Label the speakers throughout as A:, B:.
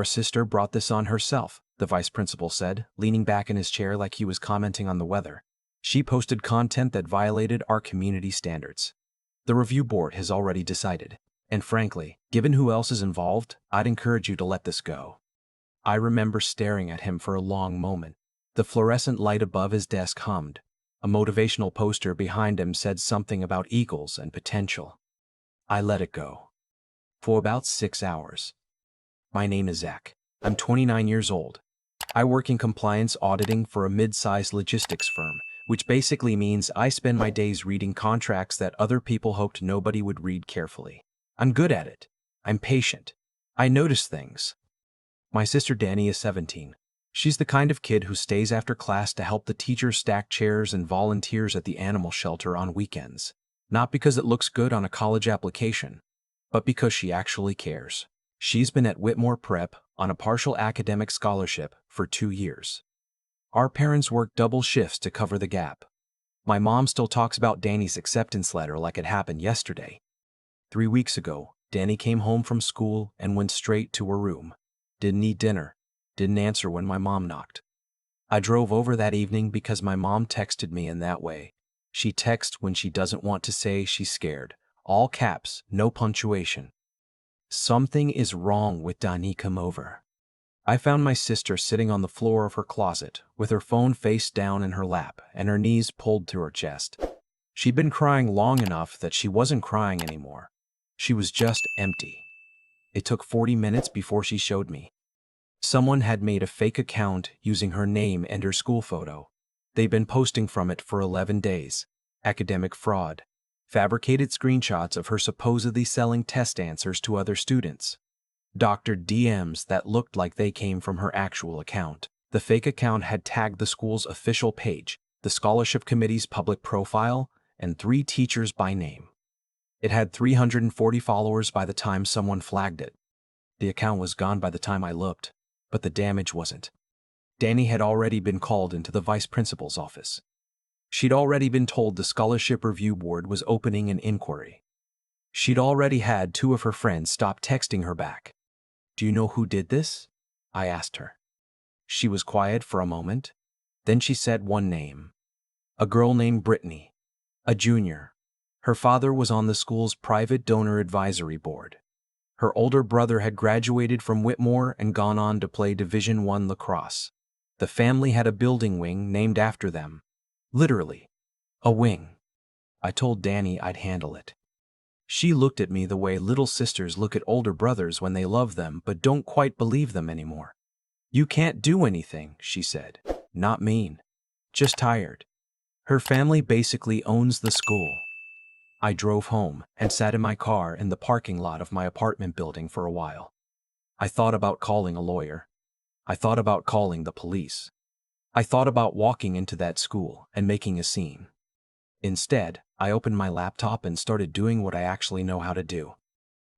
A: Our sister brought this on herself, the vice principal said, leaning back in his chair like he was commenting on the weather. She posted content that violated our community standards. The review board has already decided. And frankly, given who else is involved, I'd encourage you to let this go. I remember staring at him for a long moment. The fluorescent light above his desk hummed. A motivational poster behind him said something about eagles and potential. I let it go. For about 6 hours. My name is Zack. I'm 29 years old. I work in compliance auditing for a mid-sized logistics firm, which basically means I spend my days reading contracts that other people hoped nobody would read carefully. I'm good at it. I'm patient. I notice things. My sister Dani is 17. She's the kind of kid who stays after class to help the teachers stack chairs and volunteers at the animal shelter on weekends. Not because it looks good on a college application, but because she actually cares. She's been at Whitmore Prep on a partial academic scholarship for 2 years. Our parents work double shifts to cover the gap. My mom still talks about Dani's acceptance letter like it happened yesterday. 3 weeks ago, Dani came home from school and went straight to her room. Didn't eat dinner. Didn't answer when my mom knocked. I drove over that evening because my mom texted me in that way. She texts when she doesn't want to say she's scared. All caps, no punctuation. Something is wrong with Dani. Come over. I found my sister sitting on the floor of her closet with her phone face down in her lap and her knees pulled to her chest. She'd been crying long enough that she wasn't crying anymore. She was just empty. It took 40 minutes before she showed me. Someone had made a fake account using her name and her school photo. They'd been posting from it for 11 days. Academic fraud. Fabricated screenshots of her supposedly selling test answers to other students. Doctored DMs that looked like they came from her actual account. The fake account had tagged the school's official page, the scholarship committee's public profile, and 3 teachers by name. It had 340 followers by the time someone flagged it. The account was gone by the time I looked, but the damage wasn't. Dani had already been called into the vice principal's office. She'd already been told the scholarship review board was opening an inquiry. She'd already had 2 of her friends stop texting her back. "Do you know who did this?" I asked her. She was quiet for a moment. Then she said one name. A girl named Brittany. A junior. Her father was on the school's private donor advisory board. Her older brother had graduated from Whitmore and gone on to play Division I lacrosse. The family had a building wing named after them. Literally, a wing. I told Dani I'd handle it. She looked at me the way little sisters look at older brothers when they love them but don't quite believe them anymore. "You can't do anything," she said. "Not mean. Just tired." Her family basically owns the school. I drove home and sat in my car in the parking lot of my apartment building for a while. I thought about calling a lawyer. I thought about calling the police. I thought about walking into that school and making a scene. Instead, I opened my laptop and started doing what I actually know how to do.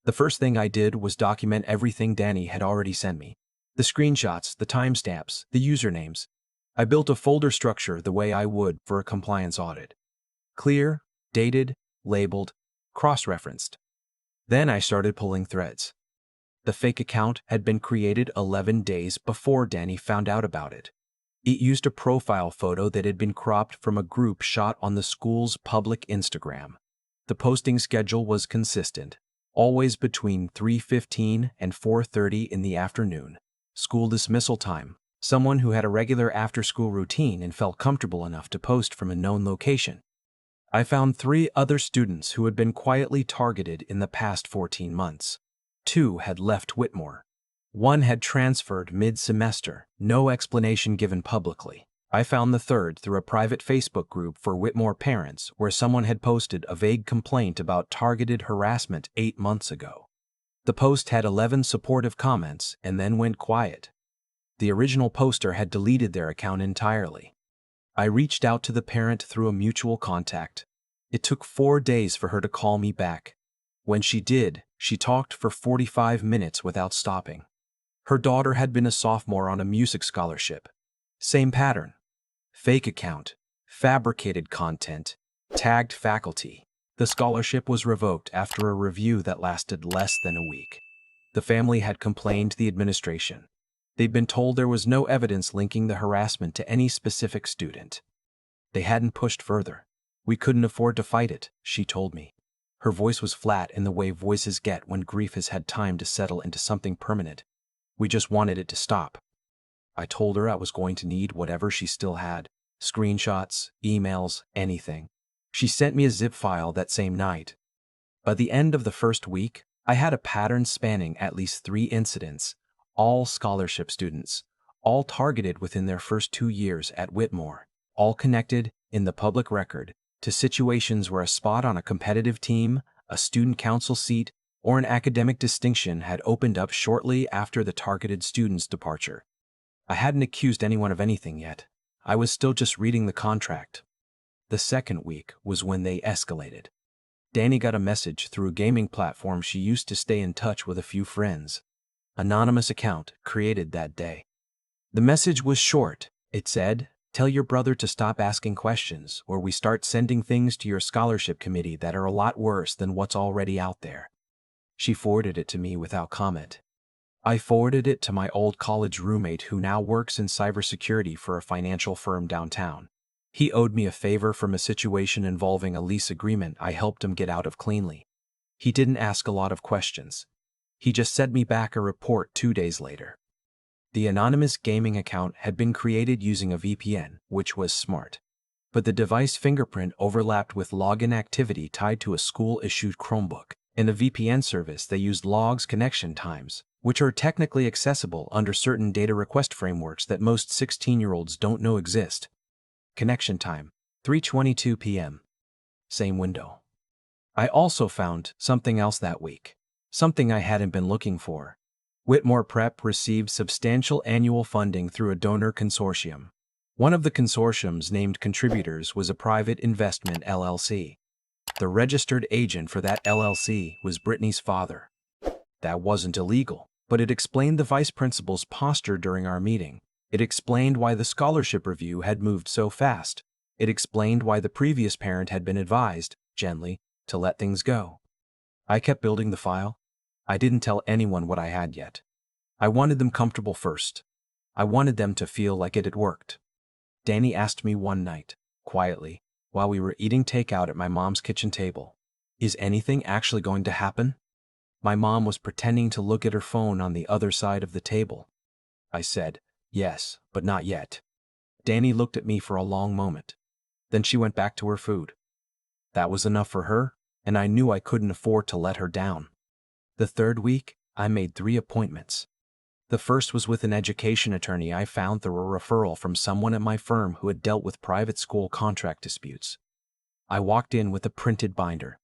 A: The first thing I did was document everything Dani had already sent me. The screenshots, the timestamps, the usernames. I built a folder structure the way I would for a compliance audit. Clear, dated, labeled, cross-referenced. Then I started pulling threads. The fake account had been created 11 days before Dani found out about it. It used a profile photo that had been cropped from a group shot on the school's public Instagram. The posting schedule was consistent, always between 3:15 and 4:30 in the afternoon. School dismissal time. Someone who had a regular after-school routine and felt comfortable enough to post from a known location. I found 3 other students who had been quietly targeted in the past 14 months. 2 had left Whitmore. 1 had transferred mid-semester, no explanation given publicly. I found the 3rd through a private Facebook group for Whitmore parents where someone had posted a vague complaint about targeted harassment 8 months ago. The post had 11 supportive comments and then went quiet. The original poster had deleted their account entirely. I reached out to the parent through a mutual contact. It took 4 days for her to call me back. When she did, she talked for 45 minutes without stopping. Her daughter had been a sophomore on a music scholarship. Same pattern. Fake account, fabricated content, tagged faculty. The scholarship was revoked after a review that lasted less than a week. The family had complained to the administration. They'd been told there was no evidence linking the harassment to any specific student. They hadn't pushed further. We couldn't afford to fight it, she told me. Her voice was flat in the way voices get when grief has had time to settle into something permanent. We just wanted it to stop. I told her I was going to need whatever she still had. Screenshots, emails, anything. She sent me a zip file that same night. By the end of the first week, I had a pattern spanning at least 3 incidents, all scholarship students, all targeted within their first 2 years at Whitmore, all connected, in the public record, to situations where a spot on a competitive team, a student council seat, or an academic distinction had opened up shortly after the targeted student's departure. I hadn't accused anyone of anything yet. I was still just reading the contract. The second week was when they escalated. Dani got a message through a gaming platform she used to stay in touch with a few friends. Anonymous account created that day. The message was short. It said, "Tell your brother to stop asking questions, or we start sending things to your scholarship committee that are a lot worse than what's already out there." She forwarded it to me without comment. I forwarded it to my old college roommate who now works in cybersecurity for a financial firm downtown. He owed me a favor from a situation involving a lease agreement I helped him get out of cleanly. He didn't ask a lot of questions. He just sent me back a report 2 days later. The anonymous gaming account had been created using a VPN, which was smart. But the device fingerprint overlapped with login activity tied to a school-issued Chromebook. In the VPN service, they used logs connection times, which are technically accessible under certain data request frameworks that most 16-year-olds don't know exist. Connection time, 3:22 p.m. Same window. I also found something else that week. Something I hadn't been looking for. Whitmore Prep received substantial annual funding through a donor consortium. One of the consortium's named contributors was a private investment LLC. The registered agent for that LLC was Brittany's father. That wasn't illegal, but it explained the vice principal's posture during our meeting. It explained why the scholarship review had moved so fast. It explained why the previous parent had been advised, gently, to let things go. I kept building the file. I didn't tell anyone what I had yet. I wanted them comfortable first. I wanted them to feel like it had worked. Dani asked me one night, quietly, while we were eating takeout at my mom's kitchen table, "Is anything actually going to happen?" My mom was pretending to look at her phone on the other side of the table. I said, "Yes, but not yet." Dani looked at me for a long moment. Then she went back to her food. That was enough for her, and I knew I couldn't afford to let her down. The third week, I made 3 appointments. The first was with an education attorney I found through a referral from someone at my firm who had dealt with private school contract disputes. I walked in with a printed binder.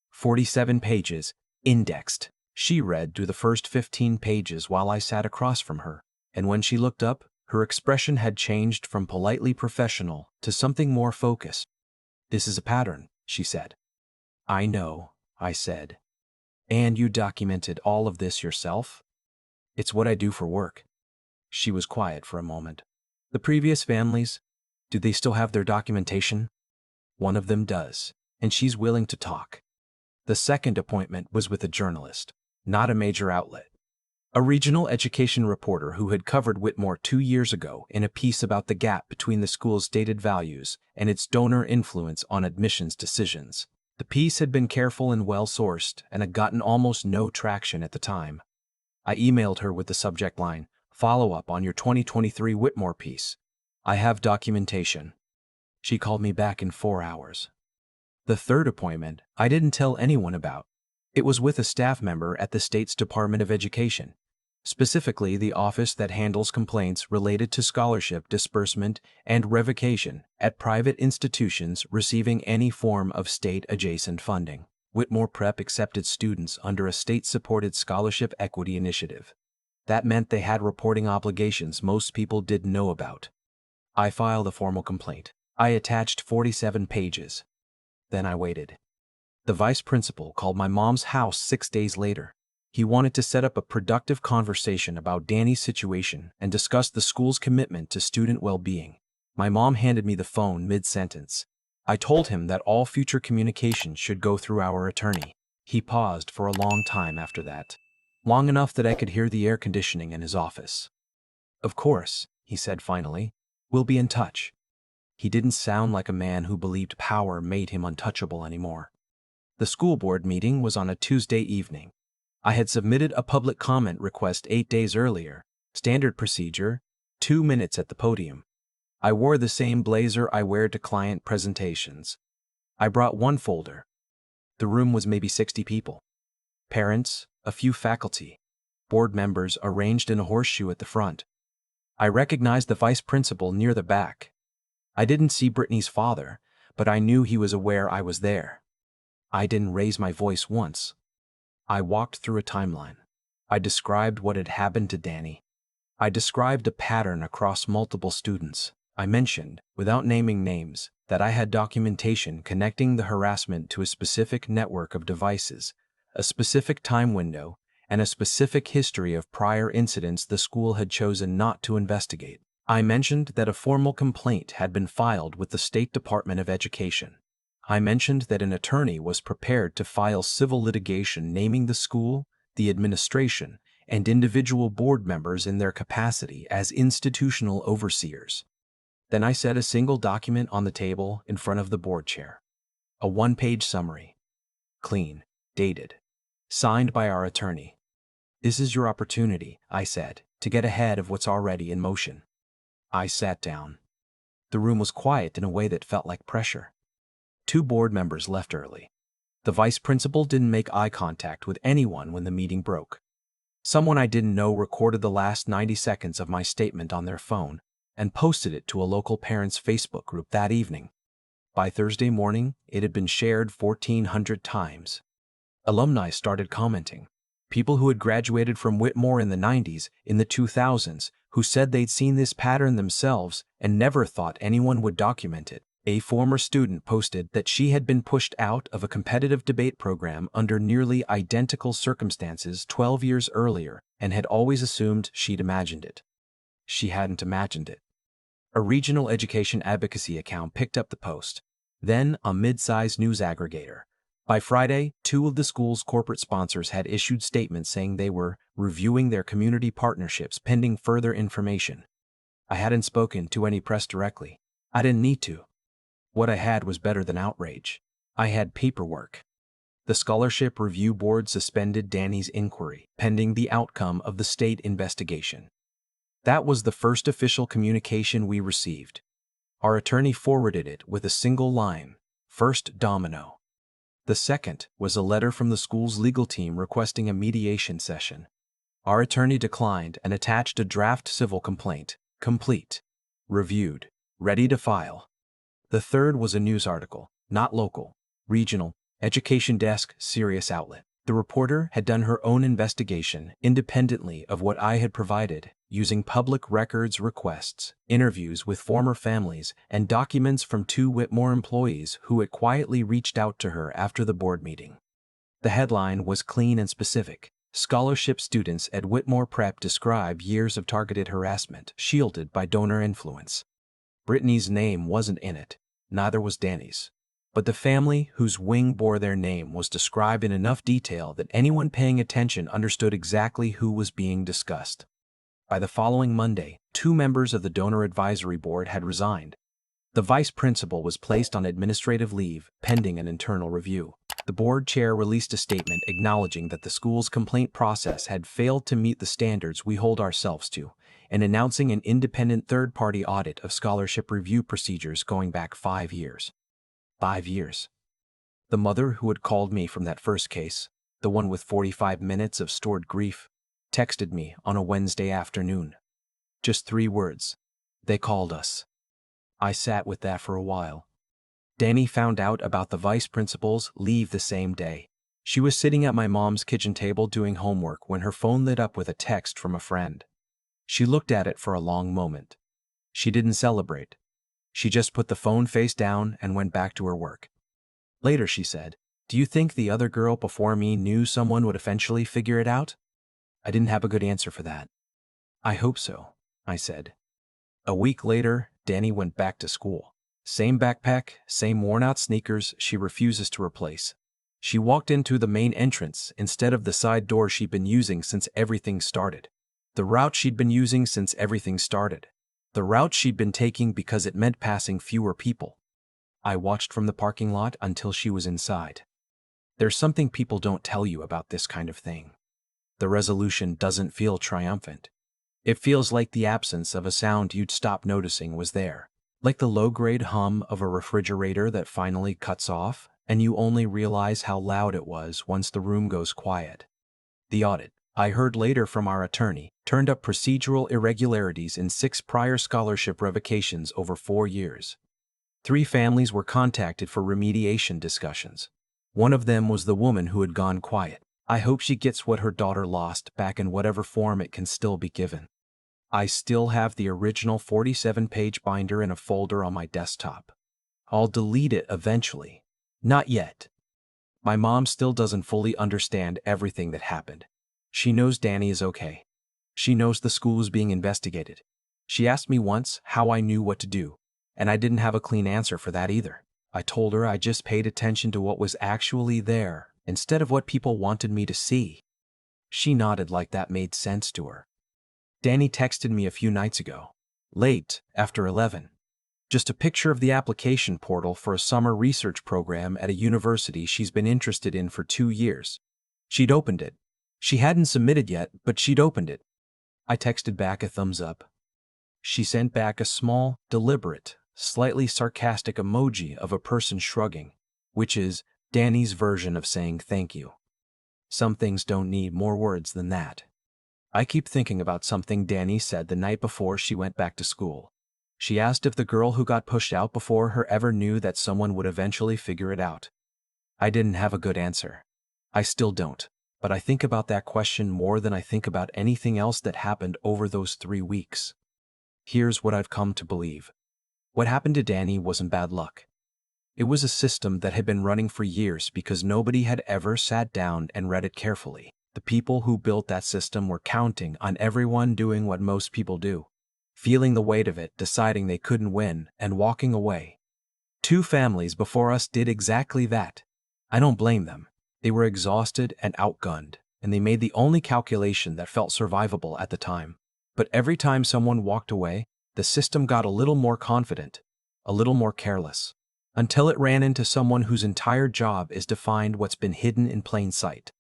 A: 47 pages, indexed. She read through the first 15 pages while I sat across from her, and when she looked up, her expression had changed from politely professional to something more focused. "This is a pattern," she said. "I know," I said. "And you documented all of this yourself?" "It's what I do for work." She was quiet for a moment. "The previous families, do they still have their documentation?" "One of them does, and she's willing to talk." The second appointment was with a journalist, not a major outlet. A regional education reporter who had covered Whitmore 2 years ago in a piece about the gap between the school's stated values and its donor influence on admissions decisions. The piece had been careful and well-sourced and had gotten almost no traction at the time. I emailed her with the subject line, "Follow-up on your 2023 Whitmore piece. I have documentation." She called me back in 4 hours. The third appointment I didn't tell anyone about. It was with a staff member at the state's Department of Education, specifically the office that handles complaints related to scholarship disbursement and revocation at private institutions receiving any form of state-adjacent funding. Whitmore Prep accepted students under a state-supported scholarship equity initiative. That meant they had reporting obligations most people didn't know about. I filed a formal complaint. I attached 47 pages. Then I waited. The vice principal called my mom's house 6 days later. He wanted to set up a productive conversation about Dani's situation and discuss the school's commitment to student well-being. My mom handed me the phone mid-sentence. I told him that all future communication should go through our attorney. He paused for a long time after that. long enough that I could hear the air conditioning in his office. "Of course," he said finally. "We'll be in touch." He didn't sound like a man who believed power made him untouchable anymore. The school board meeting was on a Tuesday evening. I had submitted a public comment request 8 days earlier. Standard procedure, 2 minutes at the podium. I wore the same blazer I wear to client presentations. I brought one folder. The room was maybe 60 people. Parents, a few faculty, board members arranged in a horseshoe at the front. I recognized the vice principal near the back. I didn't see Brittany's father, but I knew he was aware I was there. I didn't raise my voice once. I walked through a timeline. I described what had happened to Dani. I described a pattern across multiple students. I mentioned, without naming names, that I had documentation connecting the harassment to a specific network of devices, a specific time window, and a specific history of prior incidents the school had chosen not to investigate. I mentioned that a formal complaint had been filed with the State Department of Education. I mentioned that an attorney was prepared to file civil litigation naming the school, the administration, and individual board members in their capacity as institutional overseers. Then I set a single document on the table in front of the board chair. A one-page summary. Clean, dated, signed by our attorney. "This is your opportunity," I said, "to get ahead of what's already in motion." I sat down. The room was quiet in a way that felt like pressure. 2 board members left early. The vice principal didn't make eye contact with anyone when the meeting broke. Someone I didn't know recorded the last 90 seconds of my statement on their phone and posted it to a local parents' Facebook group that evening. By Thursday morning, it had been shared 1,400 times. Alumni started commenting. People who had graduated from Whitmore in the 90s, in the 2000s, who said they'd seen this pattern themselves and never thought anyone would document it. A former student posted that she had been pushed out of a competitive debate program under nearly identical circumstances 12 years earlier and had always assumed she'd imagined it. She hadn't imagined it. A regional education advocacy account picked up the post, then a mid-sized news aggregator. By Friday, 2 of the school's corporate sponsors had issued statements saying they were reviewing their community partnerships pending further information. I hadn't spoken to any press directly. I didn't need to. What I had was better than outrage. I had paperwork. The Scholarship Review Board suspended Dani's inquiry, pending the outcome of the state investigation. That was the first official communication we received. Our attorney forwarded it with a single line, "First domino." The second was a letter from the school's legal team requesting a mediation session. Our attorney declined and attached a draft civil complaint, complete, reviewed, ready to file. The third was a news article, not local, regional, education desk, serious outlet. The reporter had done her own investigation independently of what I had provided, using public records requests, interviews with former families, and documents from 2 Whitmore employees who had quietly reached out to her after the board meeting. The headline was clean and specific. Scholarship students at Whitmore Prep describe years of targeted harassment, shielded by donor influence. Brittany's name wasn't in it, neither was Dani's. But the family whose wing bore their name was described in enough detail that anyone paying attention understood exactly who was being discussed. By the following Monday, 2 members of the donor advisory board had resigned. The vice principal was placed on administrative leave, pending an internal review. The board chair released a statement acknowledging that the school's complaint process had failed to meet the standards we hold ourselves to, and announcing an independent third-party audit of scholarship review procedures going back 5 years. 5 years. The mother who had called me from that first case, the one with 45 minutes of stored grief, texted me on a Wednesday afternoon. Just 3 words. They called us. I sat with that for a while. Dani found out about the vice principal's leave the same day. She was sitting at my mom's kitchen table doing homework when her phone lit up with a text from a friend. She looked at it for a long moment. She didn't celebrate. She just put the phone face down and went back to her work. Later she said, "Do you think the other girl before me knew someone would eventually figure it out?" I didn't have a good answer for that. "I hope so," I said. A week later, Dani went back to school. Same backpack, same worn-out sneakers she refuses to replace. She walked into the main entrance instead of the side door she'd been using since everything started. The route she'd been using since everything started. The route she'd been taking because it meant passing fewer people. I watched from the parking lot until she was inside. There's something people don't tell you about this kind of thing. The resolution doesn't feel triumphant. It feels like the absence of a sound you'd stop noticing was there. Like the low-grade hum of a refrigerator that finally cuts off, and you only realize how loud it was once the room goes quiet. The audit, I heard later from our attorney, turned up procedural irregularities in 6 prior scholarship revocations over 4 years. 3 families were contacted for remediation discussions. One of them was the woman who had gone quiet. I hope she gets what her daughter lost back in whatever form it can still be given. I still have the original 47-page binder in a folder on my desktop. I'll delete it eventually. Not yet. My mom still doesn't fully understand everything that happened. She knows Dani is okay. She knows the school is being investigated. She asked me once how I knew what to do, and I didn't have a clean answer for that either. I told her I just paid attention to what was actually there instead of what people wanted me to see. She nodded like that made sense to her. Dani texted me a few nights ago, late, after 11. Just a picture of the application portal for a summer research program at a university she's been interested in for 2 years. She'd opened it. She hadn't submitted yet, but she'd opened it. I texted back a thumbs up. She sent back a small, deliberate, slightly sarcastic emoji of a person shrugging, which is Dani's version of saying thank you. Some things don't need more words than that. I keep thinking about something Dani said the night before she went back to school. She asked if the girl who got pushed out before her ever knew that someone would eventually figure it out. I didn't have a good answer. I still don't, but I think about that question more than I think about anything else that happened over those 3 weeks. Here's what I've come to believe. What happened to Dani wasn't bad luck. It was a system that had been running for years because nobody had ever sat down and read it carefully. The people who built that system were counting on everyone doing what most people do, feeling the weight of it, deciding they couldn't win, and walking away. 2 families before us did exactly that. I don't blame them. They were exhausted and outgunned, and they made the only calculation that felt survivable at the time. But every time someone walked away, the system got a little more confident, a little more careless, until it ran into someone whose entire job is to find what's been hidden in plain sight.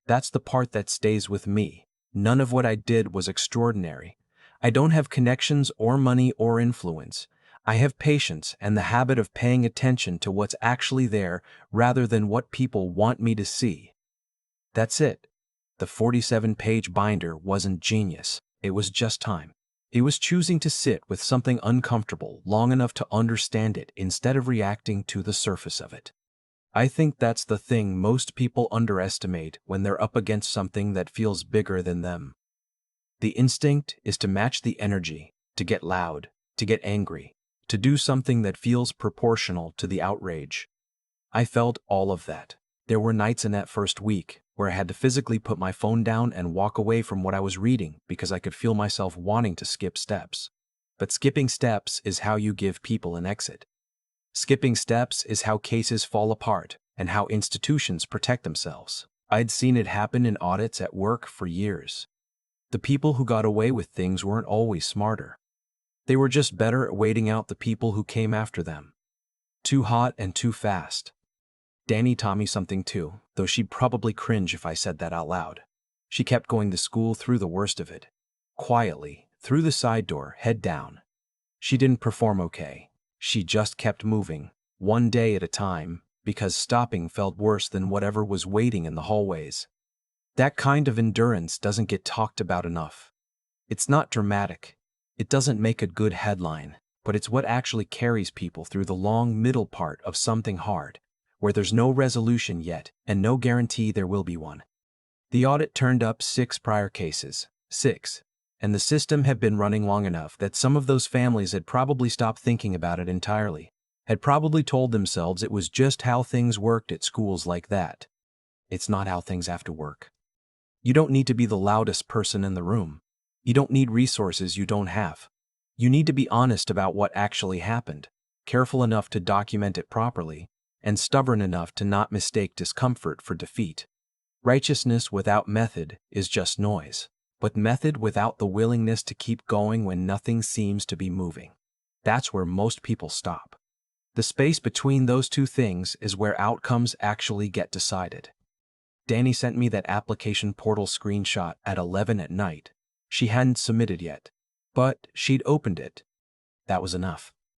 A: That's the part that stays with me. None of what I did was extraordinary. I don't have connections or money or influence. I have patience and the habit of paying attention to what's actually there rather than what people want me to see. That's it. The 47-page binder wasn't genius. It was just time. It was choosing to sit with something uncomfortable long enough to understand it instead of reacting to the surface of it. I think that's the thing most people underestimate when they're up against something that feels bigger than them. The instinct is to match the energy, to get loud, to get angry, to do something that feels proportional to the outrage. I felt all of that. There were nights in that first week where I had to physically put my phone down and walk away from what I was reading because I could feel myself wanting to skip steps. But skipping steps is how you give people an exit. Skipping steps is how cases fall apart and how institutions protect themselves. I'd seen it happen in audits at work for years. The people who got away with things weren't always smarter. They were just better at waiting out the people who came after them. Too hot and too fast. Dani taught me something too, though she'd probably cringe if I said that out loud. She kept going to school through the worst of it. Quietly, through the side door, head down. She didn't perform okay. She just kept moving, one day at a time, because stopping felt worse than whatever was waiting in the hallways. That kind of endurance doesn't get talked about enough. It's not dramatic. It doesn't make a good headline, but it's what actually carries people through the long middle part of something hard, where there's no resolution yet and no guarantee there will be one. The audit turned up 6 prior cases, 6. And the system had been running long enough that some of those families had probably stopped thinking about it entirely, had probably told themselves it was just how things worked at schools like that. It's not how things have to work. You don't need to be the loudest person in the room. You don't need resources you don't have. You need to be honest about what actually happened, careful enough to document it properly, and stubborn enough to not mistake discomfort for defeat. Righteousness without method is just noise, but method without the willingness to keep going when nothing seems to be moving. That's where most people stop. The space between those two things is where outcomes actually get decided. Dani sent me that application portal screenshot at 11 at night. She hadn't submitted yet, but she'd opened it. That was enough.